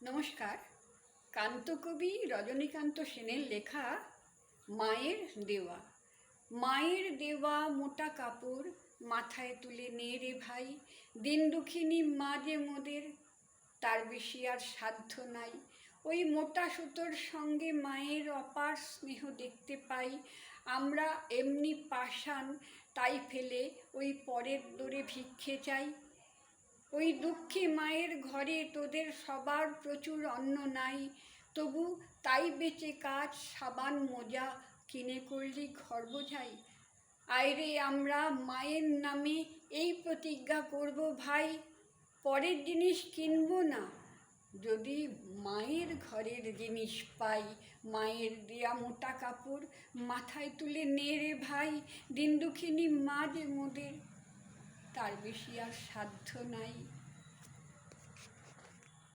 নমস্কার। কান্তকবি রজনীকান্ত সেনের লেখা মায়ের দেওয়া। মায়ের দেওয়া মোটা কাপড় মাথায় তুলে নে রে ভাই, দিন দুঃখিনী মা যে মোদের, তার বেশি আর সাধ্য নাই। ওই মোটা সুতোর সঙ্গে মায়ের অপার স্নেহ দেখতে পাই। আমরা এমনি পাষাণ, তাই ফেলে ওই পরের দোরে ভিক্ষে চাই। ওই দুঃখী মায়ের ঘরে তোদের সবার প্রচুর অন্ন নাই, তবু তাই বেচে কাজ সাবান মোজা কিনে করলি ঘর বোঝাই। আইরে আমরা মায়ের নামে এই প্রতিজ্ঞা করব ভাই, পরের জিনিস কিনব না, যদি মায়ের ঘরের জিনিস পাই। মায়ের দেয়া মোটা কাপড় মাথায় তুলে নে রে ভাই, দিন দুঃখিনী মা যে মোদের, তার বেশি আর সাধ্য নাই।